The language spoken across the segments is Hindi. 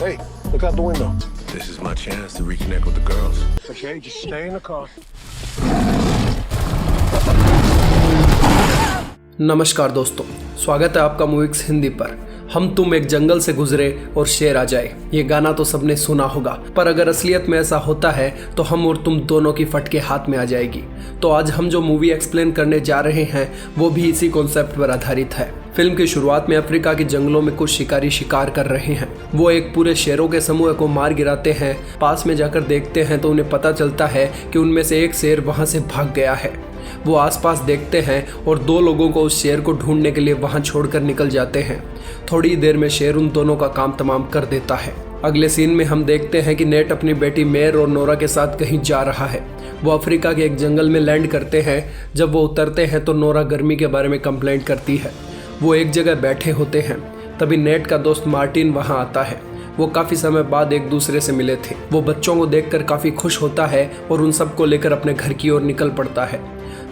Hey, look out the window. This is my chance to reconnect with the girls. Okay, just stay in the car. नमस्कार दोस्तों, स्वागत है आपका मूवीक्स हिंदी पर। हम तुम एक जंगल से गुजरे और शेर आ जाए, ये गाना तो सबने सुना होगा, पर अगर असलियत में ऐसा होता है तो हम और तुम दोनों की फटके हाथ में आ जाएगी। तो आज हम जो मूवी एक्सप्लेन करने जा रहे हैं वो भी इसी कॉन्सेप्ट पर आधारित है। फिल्म की शुरुआत में अफ्रीका के जंगलों में कुछ शिकारी शिकार कर रहे हैं। वो एक पूरे शेरों के समूह को मार गिराते हैं। पास में जाकर देखते हैं तो उन्हें पता चलता है कि उनमें से एक शेर वहां से भाग गया है। वो आसपास देखते हैं और दो लोगों को उस शेर को ढूंढने के लिए वहां छोड़कर निकल जाते हैं। थोड़ी देर में शेर उन दोनों का काम तमाम कर देता है। अगले सीन में हम देखते हैं कि नेट अपनी बेटी मेयर और नोरा के साथ कहीं जा रहा है। वो अफ्रीका के एक जंगल में लैंड करते हैं। जब वो उतरते हैं तो नोरा गर्मी के बारे में कंप्लेंट करती है। वो एक जगह बैठे होते हैं, तभी नेट का दोस्त मार्टिन वहां आता है। वो काफ़ी समय बाद एक दूसरे से मिले थे। वो बच्चों को देखकर काफ़ी खुश होता है और उन सबको लेकर अपने घर की ओर निकल पड़ता है।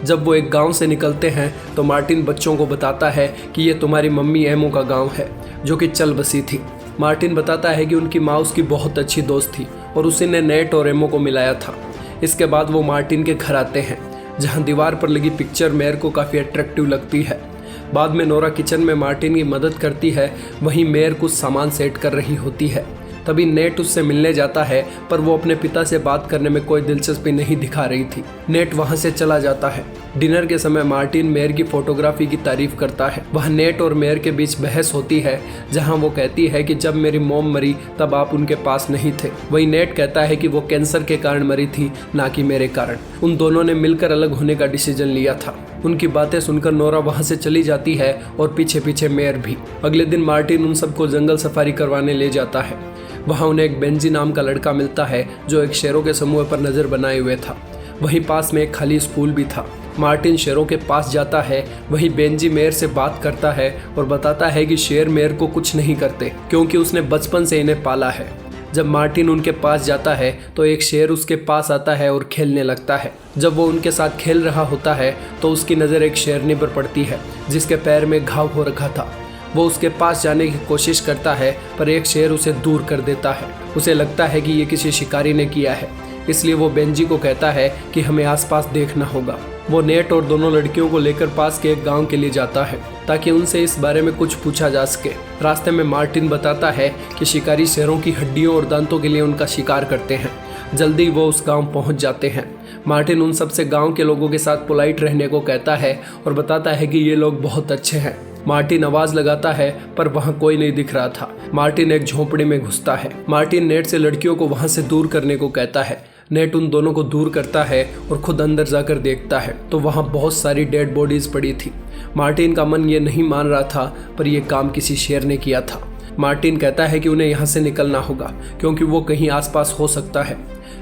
जब वो एक गांव से निकलते हैं तो मार्टिन बच्चों को बताता है कि ये तुम्हारी मम्मी एमो का गांव है, जो कि चल बसी थी। मार्टिन बताता है कि उनकी माँ उसकी बहुत अच्छी दोस्त थी और उसी ने नेट और एमो को मिलाया था। इसके बाद वो मार्टिन के घर आते हैं, जहाँ दीवार पर लगी पिक्चर मेयर को काफ़ी अट्रैक्टिव लगती है। बाद में नोरा किचन में मार्टिन की मदद करती है, वहीं मेयर कुछ सामान सेट कर रही होती है। तभी नेट उससे मिलने जाता है, पर वो अपने पिता से बात करने में कोई दिलचस्पी नहीं दिखा रही थी। नेट वहां से चला जाता है। डिनर के समय मार्टिन मेयर की फोटोग्राफी की तारीफ करता है। वह नेट और मेयर के बीच बहस होती है, जहां वो कहती है कि जब मेरी मॉम मरी तब आप उनके पास नहीं थे। वहीं नेट कहता है कि वो कैंसर के कारण मरी थी, ना कि मेरे कारण। उन दोनों ने मिलकर अलग होने का डिसीजन लिया था। उनकी बातें सुनकर नोरा वहां से चली जाती है और पीछे पीछे मेयर भी। अगले दिन मार्टिन उन सबको जंगल सफारी करवाने ले जाता है। वहाँ उन्हें एक बेंजी नाम का लड़का मिलता है, जो एक शेरों के समूह पर नज़र बनाए हुए था। वहीं पास में एक खाली स्कूल भी था। मार्टिन शेरों के पास जाता है। वहीं बेंजी मेयर से बात करता है और बताता है कि शेर मेयर को कुछ नहीं करते, क्योंकि उसने बचपन से इन्हें पाला है। जब मार्टिन उनके पास जाता है तो एक शेर उसके पास आता है और खेलने लगता है। जब वो उनके साथ खेल रहा होता है तो उसकी नज़र एक शेरनी पर पड़ती है, जिसके पैर में घाव हो रखा था। वो उसके पास जाने की कोशिश करता है, पर एक शेर उसे दूर कर देता है। उसे लगता है कि ये किसी शिकारी ने किया है, इसलिए वो बेंजी को कहता है कि हमें आसपास देखना होगा। वो नेट और दोनों लड़कियों को लेकर पास के एक गांव के लिए जाता है, ताकि उनसे इस बारे में कुछ पूछा जा सके। रास्ते में मार्टिन बताता है कि शिकारी शेरों की हड्डियों और दांतों के लिए उनका शिकार करते हैं। जल्दी वो उस गांव पहुंच जाते हैं। मार्टिन उन सबसे गांव के लोगों के साथ पोलाइट रहने को कहता है और बताता है कि ये लोग बहुत अच्छे हैं। मार्टिन आवाज लगाता है, पर वहां कोई नहीं दिख रहा था। मार्टिन एक झोंपड़ी में घुसता है। मार्टिन नेट से लड़कियों को वहां से दूर करने को कहता है। नेट उन दोनों को दूर करता है और खुद अंदर जाकर देखता है तो वहां बहुत सारी डेड बॉडीज पड़ी थी। मार्टिन का मन ये नहीं मान रहा था, पर यह काम किसी शेर ने किया था। मार्टिन कहता है कि उन्हें यहाँ से निकलना होगा, क्योंकि वो कहीं आसपास हो सकता है।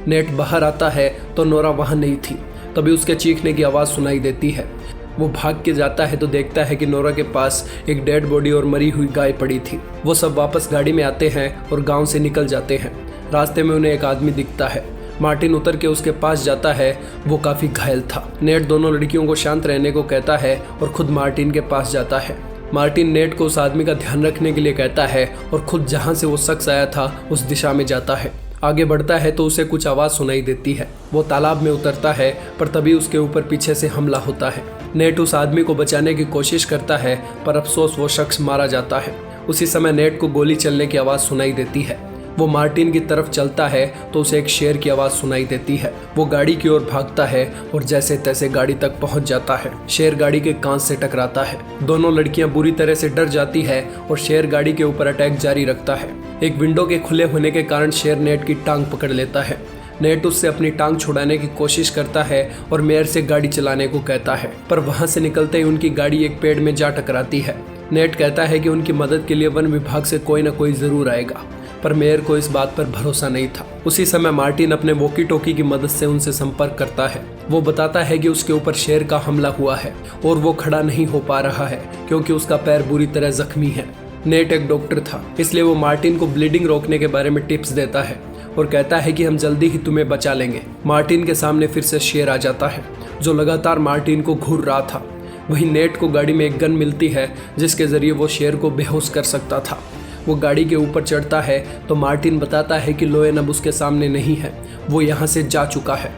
नेट बाहर आता है तो नोरा वहां नहीं थी। तभी उसके चीखने की आवाज़ सुनाई देती है। वो भाग के जाता है तो देखता है कि नोरा के पास एक डेड बॉडी और मरी हुई गाय पड़ी थी। वो सब वापस गाड़ी में आते हैं और गांव से निकल जाते हैं। रास्ते में उन्हें एक आदमी दिखता है। मार्टिन उतर के उसके पास जाता है। वो काफ़ी घायल था। नेट दोनों लड़कियों को शांत रहने को कहता है और खुद मार्टिन के पास जाता है। मार्टिन नेट को उस आदमी का ध्यान रखने के लिए कहता है और खुद जहाँ से वो शख्स आया था उस दिशा में जाता है। आगे बढ़ता है तो उसे कुछ आवाज़ सुनाई देती है। वो तालाब में उतरता है, पर तभी उसके ऊपर पीछे से हमला होता है। नेट उस आदमी को बचाने की कोशिश करता है, पर अफसोस वो शख्स मारा जाता है। उसी समय नेट को गोली चलने की आवाज़ सुनाई देती है। वो मार्टिन की तरफ चलता है तो उसे एक शेर की आवाज़ सुनाई देती है। वो गाड़ी की ओर भागता है और जैसे तैसे गाड़ी तक पहुंच जाता है। शेर गाड़ी के कांच से टकराता है। दोनों लड़कियां बुरी तरह से डर जाती है और शेर गाड़ी के ऊपर अटैक जारी रखता है। एक विंडो के खुले होने के कारण शेर नेट की टांग पकड़ लेता है। नेट उससे अपनी टांग छुड़ाने की कोशिश करता है और मेयर से गाड़ी चलाने को कहता है, पर वहां से निकलते ही उनकी गाड़ी एक पेड़ में जा टकराती है। नेट कहता है कि उनकी मदद के लिए वन विभाग से कोई न कोई जरूर आएगा, पर मेयर को इस बात पर भरोसा नहीं था। उसी समय मार्टिन अपने वॉकी टॉकी की मदद से उनसे संपर्क करता है। वो बताता है कि उसके ऊपर शेर का हमला हुआ है और वो खड़ा नहीं हो पा रहा है, क्योंकि उसका पैर बुरी तरह जख्मी है। नेट एक डॉक्टर था, इसलिए वो मार्टिन को ब्लीडिंग रोकने के बारे में टिप्स देता है और कहता है कि हम जल्दी ही तुम्हें बचा लेंगे। मार्टिन के सामने फिर से शेर आ जाता है, जो लगातार मार्टिन को घूर रहा था। वहीं नेट को गाड़ी में एक गन मिलती है, जिसके जरिए वो शेर को बेहोश कर सकता था। वो गाड़ी के ऊपर चढ़ता है तो मार्टिन बताता है कि लोएन अब उसके सामने नहीं है, वो यहाँ से जा चुका है।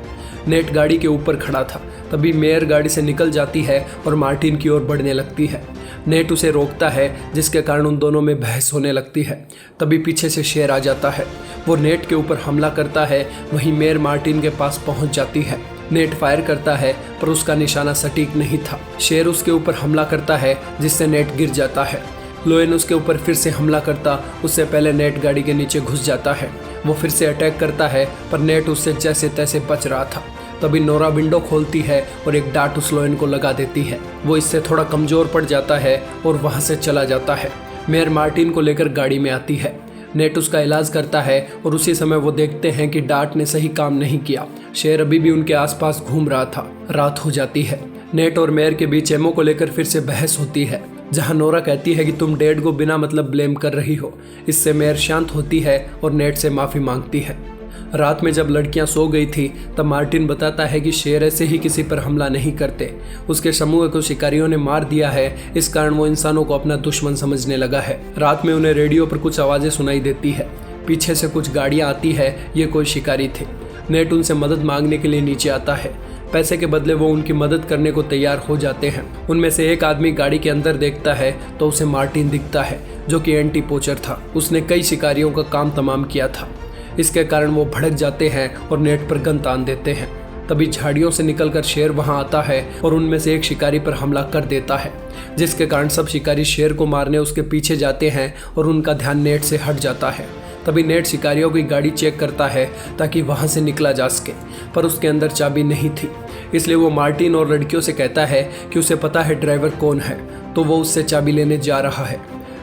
नेट गाड़ी के ऊपर खड़ा था, तभी मेयर गाड़ी से निकल जाती है और मार्टिन की ओर बढ़ने लगती है। नेट उसे रोकता है, जिसके कारण उन दोनों में बहस होने लगती है। तभी पीछे से शेर आ जाता है, वो नेट के ऊपर हमला करता है। वहीं मेयर मार्टिन के पास पहुंच जाती है। नेट फायर करता है पर उसका निशाना सटीक नहीं था। शेर उसके ऊपर हमला करता है, जिससे नेट गिर जाता है। लोएन उसके ऊपर फिर से हमला करता, उससे पहले नेट गाड़ी के नीचे घुस जाता है। वो फिर से अटैक करता है पर नेट उससे जैसे तैसे बच रहा था। तभी नोरा विंडो खोलती है और एक डांट उस लोएन को लगा देती है। वो इससे थोड़ा कमजोर पड़ जाता है और वहाँ से चला जाता है। मेयर मार्टिन को लेकर गाड़ी में आती है। नेट उसका इलाज करता है और उसी समय वो देखते हैं कि डांट ने सही काम नहीं किया। शेर अभी भी उनके आसपास घूम रहा था। रात हो जाती है। नेट और मेयर के बीच एमो को लेकर फिर से बहस होती है, जहां नोरा कहती है कि तुम डैड को बिना मतलब ब्लेम कर रही हो। इससे मेयर शांत होती है और नेट से माफ़ी मांगती है। रात में जब लड़कियां सो गई थी तब मार्टिन बताता है कि शेर ऐसे ही किसी पर हमला नहीं करते। उसके समूह को शिकारियों ने मार दिया है, इस कारण वो इंसानों को अपना दुश्मन समझने लगा है। रात में उन्हें रेडियो पर कुछ आवाज़ें सुनाई देती है। पीछे से कुछ गाड़ियाँ आती है, ये कोई शिकारी थे। नेट उनसे मदद मांगने के लिए नीचे आता है। पैसे के बदले वो उनकी मदद करने को तैयार हो जाते हैं। उनमें से एक आदमी गाड़ी के अंदर देखता है तो उसे मार्टिन दिखता है, जो कि एंटी पोचर था। उसने कई शिकारियों का काम तमाम किया था। इसके कारण वो भड़क जाते हैं और नेट पर गन तान देते हैं। तभी झाड़ियों से निकलकर शेर वहां आता है और उनमें से एक शिकारी पर हमला कर देता है, जिसके कारण सब शिकारी शेर को मारने उसके पीछे जाते हैं और उनका ध्यान नेट से हट जाता है। तभी नेट शिकारियों की गाड़ी चेक करता है ताकि वहां से निकला जा सके, पर उसके अंदर चाबी नहीं थी। इसलिए वो मार्टिन और लड़कियों से कहता है कि उसे पता है ड्राइवर कौन है, तो वो उससे चाबी लेने जा रहा है।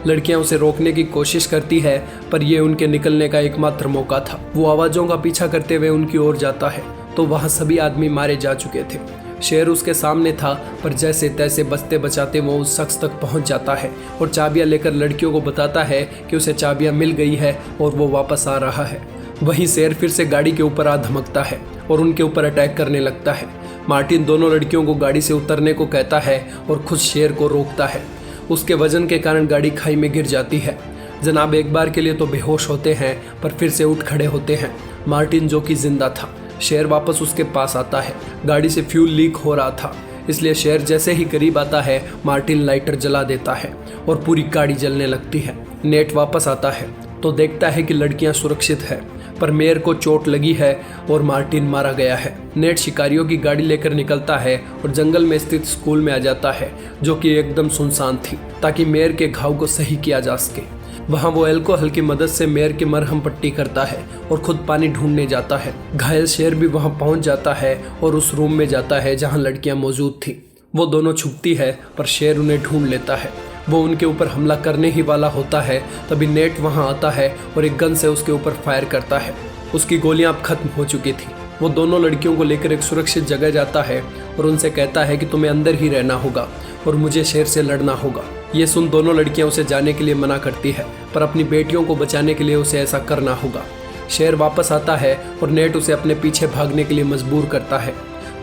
लड़कियां उसे रोकने की कोशिश करती है पर यह उनके निकलने का एकमात्र मौका था। वो आवाज़ों का पीछा करते हुए उनकी ओर जाता है तो वहाँ सभी आदमी मारे जा चुके थे। शेर उसके सामने था पर जैसे तैसे बचते बचाते वो उस शख्स तक पहुँच जाता है और चाबियाँ लेकर लड़कियों को बताता है कि उसे चाबियाँ मिल गई है और वो वापस आ रहा है। वहीं शेर फिर से गाड़ी के ऊपर आ धमकता है और उनके ऊपर अटैक करने लगता है। मार्टिन दोनों लड़कियों को गाड़ी से उतरने को कहता है और खुद शेर को रोकता है। उसके वजन के कारण गाड़ी खाई में गिर जाती है। जनाब एक बार के लिए तो बेहोश होते हैं पर फिर से उठ खड़े होते हैं। मार्टिन जो कि जिंदा था। शेर वापस उसके पास आता है। गाड़ी से फ्यूल लीक हो रहा था, इसलिए शेर जैसे ही करीब आता है मार्टिन लाइटर जला देता है और पूरी गाड़ी जलने लगती है। नेट वापस आता है तो देखता है कि लड़कियां सुरक्षित है, पर मेयर को चोट लगी है और मार्टिन मारा गया है। नेट शिकारियों की गाड़ी लेकर निकलता है और जंगल में स्थित स्कूल में आ जाता है, जो कि एकदम सुनसान थी, ताकि मेयर के घाव को सही किया जा सके। वहाँ वो अल्कोहल की मदद से मेयर की मरहम पट्टी करता है और खुद पानी ढूंढने जाता है। घायल शेर भी वहाँ पहुँच जाता है और उस रूम में जाता है जहाँ लड़कियाँ मौजूद थी। वो दोनों छुपती है पर शेर उन्हें ढूंढ लेता है। वो उनके ऊपर हमला करने ही वाला होता है, तभी नेट वहाँ आता है और एक गन से उसके ऊपर फायर करता है। उसकी गोलियां अब खत्म हो चुकी थी। वो दोनों लड़कियों को लेकर एक सुरक्षित जगह जाता है और उनसे कहता है कि तुम्हें अंदर ही रहना होगा और मुझे शेर से लड़ना होगा। ये सुन दोनों लड़कियां उसे जाने के लिए मना करती है, पर अपनी बेटियों को बचाने के लिए उसे ऐसा करना होगा। शेर वापस आता है और नेट उसे अपने पीछे भागने के लिए मजबूर करता है।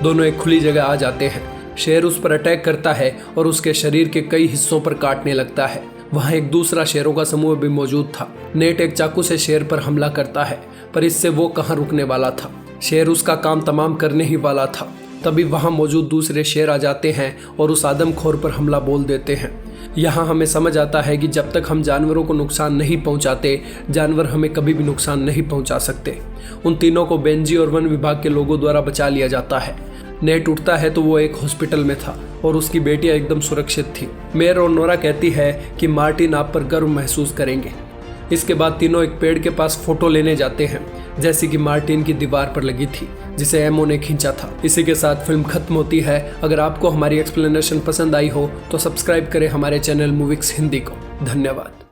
दोनों एक खुली जगह आ जाते हैं। शेर उस पर अटैक करता है और उसके शरीर के कई हिस्सों पर काटने लगता है। वहाँ एक दूसरा शेरों का समूह भी मौजूद था। नेट एक चाकू से शेर पर हमला करता है, पर इससे वो कहाँ रुकने वाला था। शेर उसका काम तमाम करने ही वाला था। तभी वहाँ मौजूद दूसरे शेर आ जाते हैं और उस आदमखोर पर हमला बोल देते हैं। यहाँ हमें समझ आता है कि जब तक हम जानवरों को नुकसान नहीं पहुँचाते, जानवर हमें कभी भी नुकसान नहीं पहुँचा सकते। उन तीनों को बेंजी और वन विभाग के लोगों द्वारा बचा लिया जाता है। नेट उठता है तो वो एक हॉस्पिटल में था और उसकी बेटियां एकदम सुरक्षित थी। मेयर और नोरा कहती है कि मार्टिन आप पर गर्व महसूस करेंगे। इसके बाद तीनों एक पेड़ के पास फोटो लेने जाते हैं, जैसी कि मार्टिन की दीवार पर लगी थी, जिसे एमओ ने खींचा था। इसी के साथ फिल्म खत्म होती है। अगर आपको हमारी एक्सप्लेनेशन पसंद आई हो तो सब्सक्राइब करें हमारे चैनल मूविक्स हिंदी को। धन्यवाद।